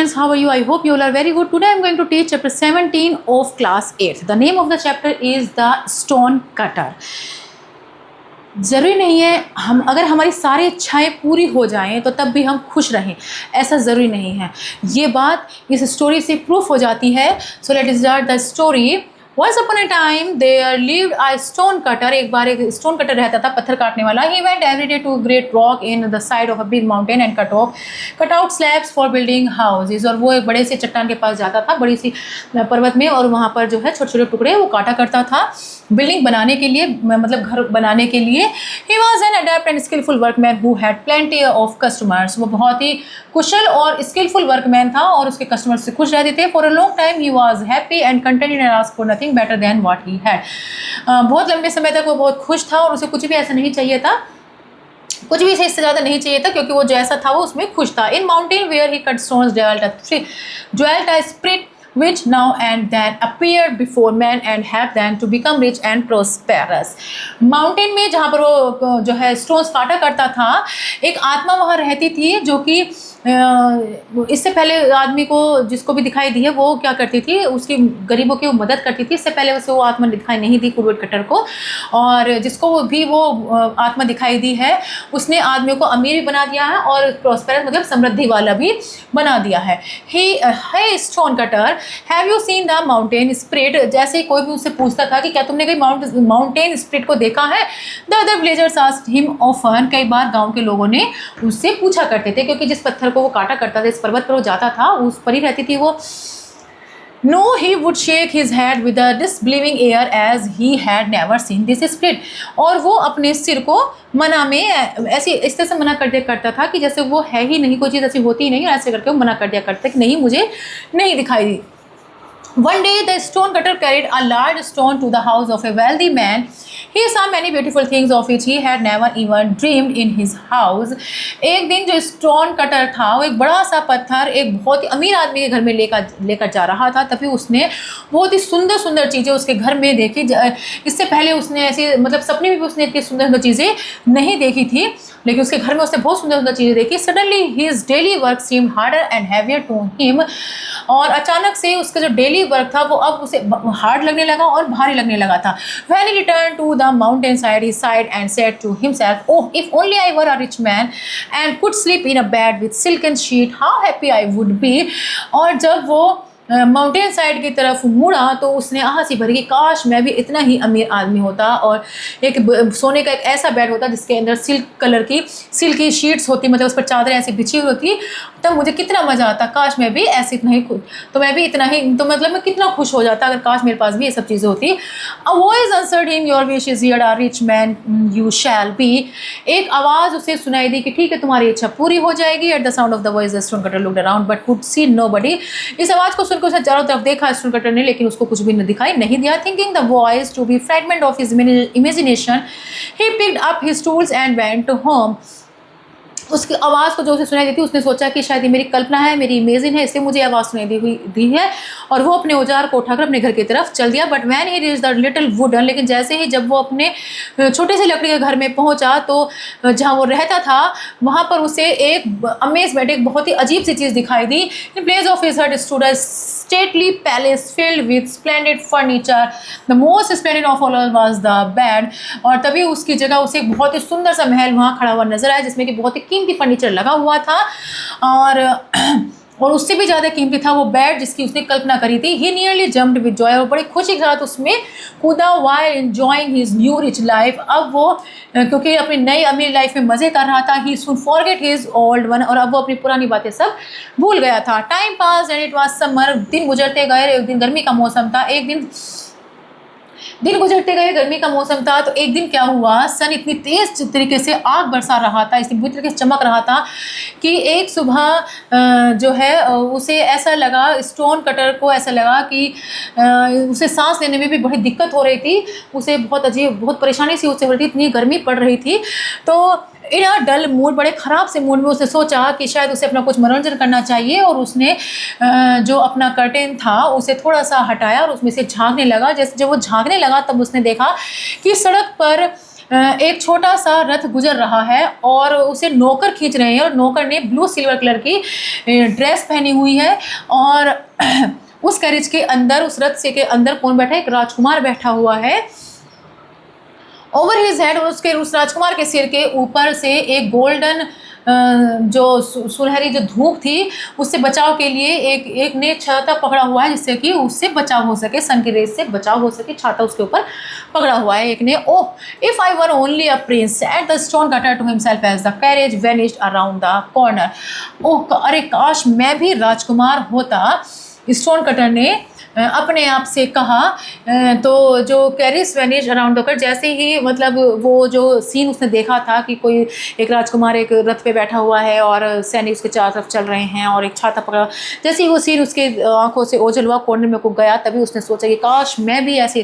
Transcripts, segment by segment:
students, how are you? I hope you all are very good. Today I am going to teach chapter 17 of class 8. The name of the chapter is the stone cutter. ज़रूरी नहीं है हम अगर हमारी सारी इच्छाएं पूरी हो जाएं तो तब भी हम खुश रहें, ऐसा ज़रूरी नहीं है। ये बात इस स्टोरी से प्रूफ हो जाती है। So let us start the story. Once upon a time there lived a stone cutter. एक बार एक स्टोन कटर रहता था, पत्थर काटने वाला। He went every day to a great rock in the side of a big mountain and cut out slabs for building houses. और वो एक बड़े से चट्टान के पास जाता था, बड़ी सी पर्वत में, और वहाँ पर जो है छोटे छोटे टुकड़े वो काटा करता था बिल्डिंग बनाने के लिए, मतलब घर बनाने के लिए। He was an adept and skillful workman who had plenty of customers. वो बहुत ही कुशल और स्किलफुल वर्कमैन था और उसके कस्टमर से खुश रहते थे। For a long time he was happy and contented and asked for nothing better than what he had. बहुत लंबे समय तक वो बहुत खुश था और उसे कुछ भी ऐसा नहीं चाहिए था, कुछ भी इससे ज़्यादा नहीं चाहिए था, क्योंकि वो जैसा था वो उसमें खुश था। In mountain where he cut stones dwelt a spirit which now and then appeared before men and helped them to become rich and prosperous. Mountain में जहाँ पर वो जो है स्टोन्स काटा करता था, एक आत्मा वहाँ रहती थी जो कि इससे पहले आदमी को जिसको भी दिखाई दी है वो क्या करती थी, उसकी गरीबों की वो मदद करती थी। इससे पहले उसे वो आत्मा दिखाई नहीं दी कुडवुड कटर को, और जिसको भी वो आत्मा दिखाई दी है उसने आदमियों को अमीर भी बना दिया है और प्रोस्पेरस मतलब समृद्धि वाला भी बना दिया है। Hey stone cutter, have you seen the mountain spirit? जैसे ही कोई भी उससे पूछता था कि क्या तुमने कहीं माउंटेन स्पिरिट को देखा है? The other villagers asked him often, कई बार गांव के लोगों ने उससे पूछा करते थे, क्योंकि जिस पत्थर को वो काटा करता था, इस पर्वत पर वो जाता था, उस पर ही रहती थी वो। No, he would shake his head with a disbelieving air as he had never seen this spirit. और वो अपने सिर को मना में ऐसे इस तरह से मना कर दिया करता था कि जैसे वो है ही नहीं, कोई चीज़ ऐसी होती ही नहीं, ऐसे करके वो मना कर दिया करता कि नहीं, मुझे नहीं दिखाई दी। One day the stone cutter carried a large stone to the house of a wealthy man. He saw many beautiful things of which he had never even dreamed in his house. एक दिन जो stone cutter था वो एक बड़ा सा पत्थर एक बहुत ही अमीर आदमी के घर में लेकर जा रहा था। तभी उसने बहुत ही सुंदर सुंदर चीज़ें उसके घर में देखी। इससे पहले उसने ऐसी मतलब सपने में भी उसने इतनी सुंदर सुंदर चीज़ें नहीं देखी थी, लेकिन उसके घर में उसने बहुत सुंदर सुंदर चीज़ें देखी। Suddenly his daily work seemed harder and heavier to him, और अचानक से उसका जो डेली वर्क था वो अब उसे हार्ड लगने लगा और भारी लगने लगा था। When he returned to the mountain side, he sighed and said to himself, "Oh, if only I were a rich man and could sleep in a bed with silken sheet, how happy I would be." और जब वो mountain side की तरफ मुड़ा तो उसने आहसी भरी कि काश मैं भी इतना ही अमीर आदमी होता और एक सोने का एक ऐसा बेड होता जिसके अंदर सिल्क की शीट्स होती, मतलब उस पर चादरें ऐसी बिछी हुई होती, तब मुझे कितना मज़ा आता। काश मैं भी ऐसे इतना ही तो मैं भी इतना ही तो मतलब मैं कितना खुश हो जाता अगर काश मेरे पास भी ये सब चीज़ें होती। A voice answered him, your wish is here, a rich man you shall be. एक आवाज़ उसे सुनाई दी कि ठीक है तुम्हारी इच्छा पूरी हो जाएगी। At the sound of the voice the stone cutter looked around but could see nobody. इस आवाज़ को सुनकर उसने चारों तरफ देखा स्टोन कटर ने, लेकिन उसको कुछ भी दिखाई नहीं दिया। Thinking the voice to be fragment of his imagination, he picked up his tools and went home. उसकी आवाज़ को जो उसे सुनाई दी थी उसने सोचा कि शायद ये मेरी कल्पना है, मेरी इमेजिन है, इसलिए मुझे आवाज़ सुनाई दी है, और वो अपने औजार को उठाकर अपने घर की तरफ चल दिया। But when he reached the little wooden, लेकिन जैसे ही जब वो अपने छोटे से लकड़ी के घर में पहुंचा तो जहाँ वो रहता था वहाँ पर उसे एक अमेजमेंट, एक बहुत ही अजीब सी चीज़ दिखाई दी। इन प्लेस ऑफ हिज हट stood a stately palace filled with splendid furniture. The most splendid of all was the bed. और तभी उसकी जगह उसे एक बहुत ही सुंदर सा महल वहाँ खड़ा हुआ नजर आया जिसमें कि बहुत ही कीमती फर्नीचर लगा हुआ था, और उससे भी ज़्यादा कीमती था वो बेड जिसकी उसने कल्पना करी थी। ही नियरली जम्प्ड विद जॉय, और बड़ी खुशी के साथ उसमें कूदा while enjoying his new rich life. अब वो क्योंकि अपनी नई अमीर लाइफ में मज़े कर रहा था, ही सून फॉरगेट हिज ओल्ड वन, और अब वो अपनी पुरानी बातें सब भूल गया था। Time pass and it was summer, दिन गुजरते गए। एक दिन गर्मी का मौसम था, दिन गुजरते गए, गर्मी का मौसम था। तो एक दिन क्या हुआ, सन इतनी तेज तरीके से आग बरसा रहा था, इतनी बुरी तरीके से चमक रहा था कि एक सुबह जो है उसे ऐसा लगा, स्टोन कटर को ऐसा लगा कि उसे सांस लेने में भी बड़ी दिक्कत हो रही थी, उसे बहुत अजीब बहुत परेशानी सी उससे हो रही थी, इतनी गर्मी पड़ रही थी। तो इन अ डल मूड, बड़े ख़राब से मूड में उसने सोचा कि शायद उसे अपना कुछ मनोरंजन करना चाहिए, और उसने जो अपना कर्टेन था उसे थोड़ा सा हटाया और उसमें से झांकने लगा। जैसे जब वो झांकने लगा तब उसने देखा कि सड़क पर एक छोटा सा रथ गुजर रहा है और उसे नौकर खींच रहे हैं, और नौकर ने ब्लू सिल्वर कलर की ड्रेस पहनी हुई है। और उस कैरेज के अंदर, उस रथ से के अंदर कौन बैठा है? एक राजकुमार बैठा हुआ है। ओवर हिज हेड, उस राजकुमार के सिर के ऊपर से एक गोल्डन जो सुनहरी जो धूप थी, उससे बचाव के लिए एक ने छाता पकड़ा हुआ है, जिससे कि उससे बचाव हो सके, सन की रेस से बचाव हो सके। छाता उसके ऊपर पकड़ा हुआ है एक ने। Oh, if I were only a prince, at the stone cutter to himself as the carriage vanished around the corner. Oh, अरे काश मैं भी राजकुमार होता, स्टोन कटर ने अपने आप से कहा। तो जो कैरिस वेनिश अराउंड होकर, जैसे ही मतलब वो जो सीन उसने देखा था कि कोई एक राजकुमार एक रथ पे बैठा हुआ है और सैनिक उसके चारों तरफ चल रहे हैं और एक छाता पकड़ा, जैसे ही वो सीन उसके आंखों से ओझल हुआ, कॉर्नर में को गया, तभी उसने सोचा कि काश मैं भी ऐसी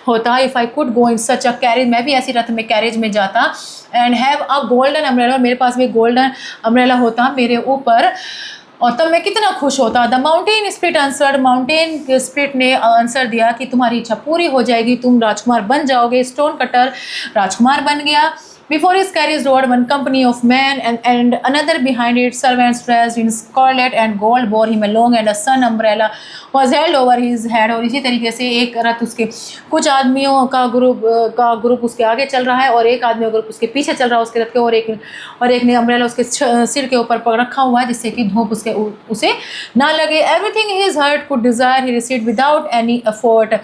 होता, if I could go in such a carriage, मैं भी ऐसी रथ में कैरेज में जाता, and have a golden umbrella, मेरे पास भी गोल्डन अम्ब्रेला होता मेरे ऊपर, और तब मैं कितना खुश होता। The mountain spirit answered, mountain spirit ने आंसर दिया कि तुम्हारी इच्छा पूरी हो जाएगी, तुम राजकुमार बन जाओगे। स्टोन कटर राजकुमार बन गया। Before his carriage rode one company of men, and another behind it servants dressed in scarlet and gold bore him along, and a sun umbrella was held over his head। और इसी तरीके से एक रथ उसके कुछ आदमियों का ग्रुप उसके आगे चल रहा है और एक आदमी का ग्रुप उसके पीछे चल रहा है उसके रथ के, और एक ने अम्ब्रेला उसके सिर के ऊपर पकड़ रखा हुआ है, जिससे कि धूप उसे ना लगे। Everything his heart could desire he received without any effort।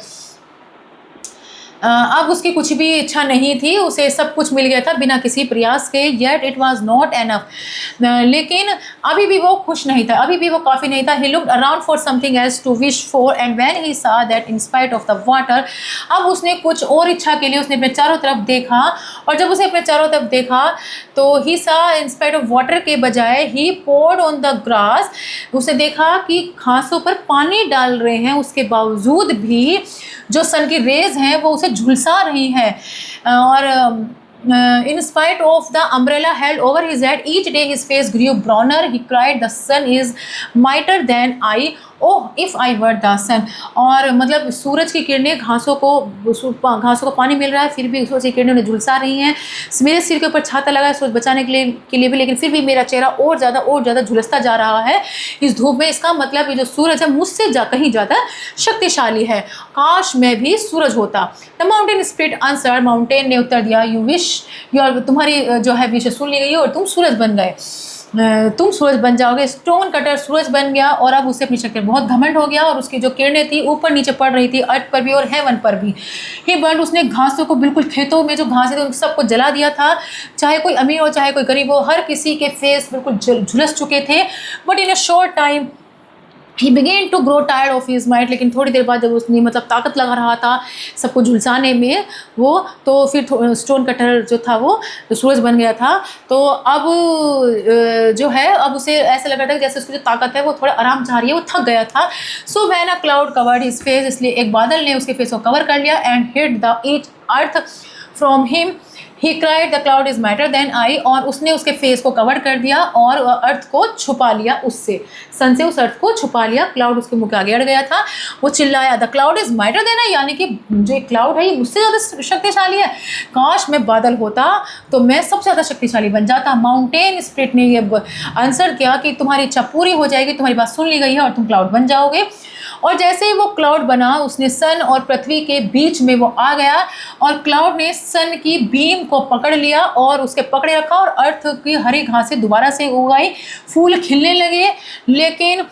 अब उसकी कुछ भी इच्छा नहीं थी, उसे सब कुछ मिल गया था बिना किसी प्रयास के। Yet it was not enough, लेकिन अभी भी वो खुश नहीं था, अभी भी वो काफ़ी नहीं था। He looked around for something else to wish for, and when he saw that in spite of the water, अब उसने कुछ और इच्छा के लिए उसने अपने चारों तरफ देखा, और जब उसे अपने चारों तरफ देखा तो ही सा इन स्पाइट ऑफ वाटर के बजाय ही पोर्ड ऑन द ग्रास, उसे देखा कि घासों पर पानी डाल रहे हैं, उसके बावजूद भी जो सन की रेज हैं वो उसे झुलसा रही हैं। और in spite of the umbrella held over his head, each day his face grew browner. He cried, the sun is mightier than I, oh if I were the sun। और मतलब सूरज की किरणें घासों को पानी मिल रहा है, फिर भी सूरज की किरणें उन्हें झुलसा रही हैं। मेरे सिर के ऊपर छाता लगा है सूरज बचाने के लिए भी, लेकिन फिर भी मेरा चेहरा और ज़्यादा झुलसता जा रहा है इस धूप में। इसका मतलब ये जो सूरज है मुझसे कहीं ज़्यादा शक्तिशाली है, काश मैं भी सूरज होता। The mountain spirit answer, mountain ने उत्तर दिया, यू विश योर, तुम्हारी जो है विश सुन ली गई और तुम सूरज बन गए, तुम सूरज बन जाओगे। स्टोन कटर सूरज बन गया और अब उसे अपनी शक्ति बहुत घमंड हो गया, और उसकी जो किरणें थी ऊपर नीचे पड़ रही थी, अर्थ पर भी और हेवन पर भी। ही बर्न, उसने घासों को, बिल्कुल खेतों में जो घासें थी उन सबको जला दिया था, चाहे कोई अमीर हो चाहे कोई गरीब हो, हर किसी के फेस बिल्कुल झुलस चुके थे। But in a short time he began to grow tired of his might, लेकिन थोड़ी देर बाद जब उसने मतलब ताकत लगा रहा था सबको झुलसाने में वो, तो फिर स्टोन कटर जो था वो जो सूरज बन गया था। तो अब जो है अब उसे ऐसा लग रहा था कि जैसे उसकी जो ताकत है वो थोड़ा आराम चाह रही है, वो थक गया था। So when a cloud covered his face, इसलिए एक बादल ने उसके फेस को कवर कर लिया, and hid the each earth from him, he cried the cloud is mightier than I, और उसने उसके फेस को कवर कर दिया और अर्थ को छुपा लिया, उससे सन से उस अर्थ को छुपा लिया। क्लाउड उसके मुँह के आगे अड़ गया था, वो चिल्लाया, the cloud is mightier than I, यानी कि जो क्लाउड है ये मुझसे ज़्यादा शक्तिशाली है, काश मैं बादल होता तो मैं सबसे ज़्यादा शक्तिशाली बन जाता। माउंटेन स्पिरिट ने ये आंसर किया कि तुम्हारी इच्छा पूरी हो जाएगी, तुम्हारी बात सुन ली गई है और तुम क्लाउड बन जाओगे। और जैसे ही वो क्लाउड बना, उसने सन और पृथ्वी के बीच में वो आ गया, और क्लाउड ने सन की बीम को पकड़ लिया और उसके पकड़े रखा, और अर्थ की हरी घासें दोबारा से उगाई, फूल खिलने लगे। लेकिन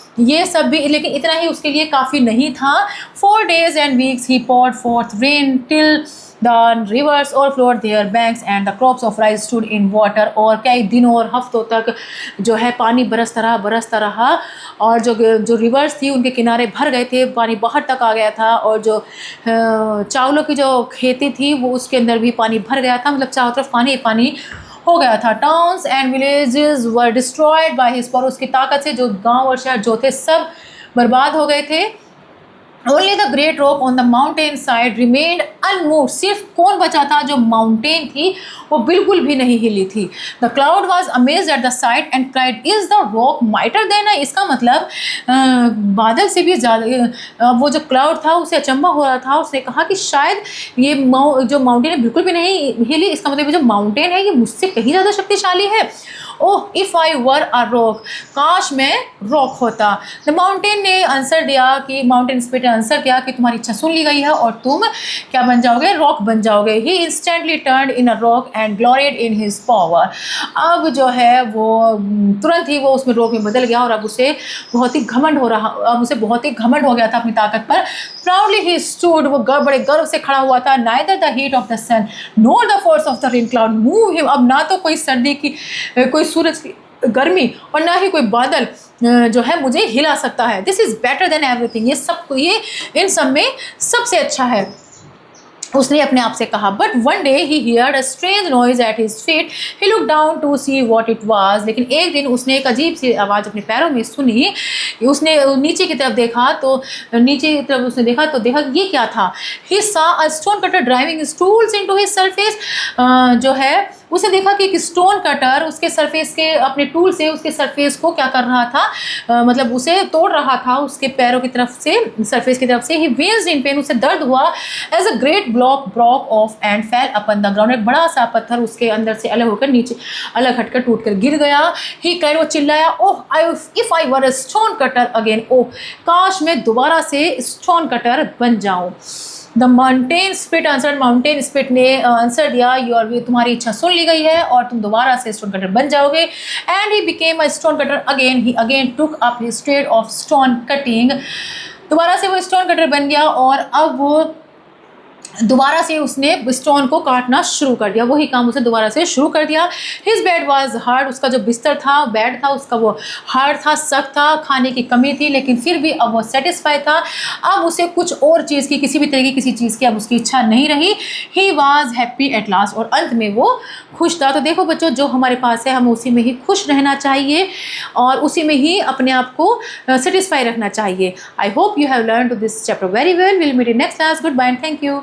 इतना ही उसके लिए काफ़ी नहीं था। 4 days and weeks he poured forth rain till the rivers overflowed their banks and the crops of rice stood in water। और कई दिनों और हफ्तों तक जो है पानी बरसता रहा, और जो रिवर्स थी उनके किनारे भर गए थे, पानी बाहर तक आ गया था, और जो चावलों की जो खेती थी वो उसके अंदर भी पानी भर गया था, मतलब चारों तरफ पानी हो गया था। Towns and villages were destroyed by his power, उसकी ताकत से जो गांव और शहर जो थे सब बर्बाद हो गए थे। Only the great rock on the mountain side remained unmoved. सिर्फ कौन बचा था? जो माउंटेन थी वो बिल्कुल भी नहीं हिली थी. The cloud was amazed at the sight and cried, "Is the rock mightier than I?" इसका मतलब बादल से भी ज़्यादा वो जो क्लाउड था उसे अचंभा हो रहा था. उसने कहा कि शायद ये जो माउंटेन है बिल्कुल भी नहीं हिली. इसका मतलब जो माउंटेन है ये मुझसे कहीं ज़्यादा शक्तिशाली है. ओह, if I were a rock, काश मैं रॉक होता. द माउंटेन ने आंसर दिया कि माउंटेन स्पिरिट ने आंसर दिया कि तुम्हारी इच्छा सुन ली गई है और तुम क्या बन जाओगे? रॉक बन जाओगे. He instantly turned in a rock and gloried in his power. अब जो है वो तुरंत ही वो उसमें रॉक में बदल गया और अब उसे बहुत ही घमंड हो गया था अपनी ताकत पर. प्राउडली ही स्टूड, वो बड़े गर्व से खड़ा हुआ था. Neither the heat of the sun nor the force of the rain cloud move him. अब ना तो कोई सर्दी की कोई सूरज की गर्मी और ना ही कोई बादल जो है मुझे हिला सकता है. This is better than everything. ये इन सब में सबसे अच्छा है, उसने अपने आप से कहा. But one day he heard a strange noise at his feet. He look down to see what it was. लेकिन एक दिन उसने एक अजीब सी आवाज़ अपने पैरों में सुनी. उसने नीचे की तरफ देखा तो देखा ये क्या था. ही सा अ stone cutter driving stools into his surface. जो है उसने देखा कि एक स्टोन कटर उसके सरफेस के अपने टूल से उसके सरफेस को क्या कर रहा था, मतलब उसे तोड़ रहा था उसके पैरों की तरफ से, सरफेस की तरफ से. ही वेल्स इन पेन, उसे दर्द हुआ. As a great block broke off and fell upon the ground. एक बड़ा सा पत्थर उसके अंदर से अलग होकर नीचे अलग हटकर टूट कर गिर गया. ही क्राइड, वो चिल्लाया. Oh, if I were a stone cutter again. Oh, काश मैं दोबारा से स्टोन कटर बन जाऊं. The mountain spirit answer. Mountain spirit ने आंसर दिया, तुम्हारी इच्छा सुन ली गई है और तुम दोबारा से स्टोन कटर बन जाओगे. And he became a stone cutter again. He again took up his trade off stone cutting. दोबारा से वो स्टोन कटर बन गया और अब वो दोबारा से उसने स्टोन को काटना शुरू कर दिया. वही काम उसे दोबारा से शुरू कर दिया. His bed was hard. उसका जो बिस्तर था, बेड था उसका, वो हार्ड था, सख्त था. खाने की कमी थी लेकिन फिर भी अब वो सेटिस्फाई था. अब उसे कुछ और चीज़ की, किसी भी तरह की किसी चीज़ की अब उसकी इच्छा नहीं रही. He was happy at last. और अंत में वो खुश था. तो देखो बच्चों, जो हमारे पास है हमें उसी में ही खुश रहना चाहिए और उसी में ही अपने आप को सेटिस्फाई रखना चाहिए. I hope you have learn to this chapter very well. Will meet in next class. Goodbye and thank you.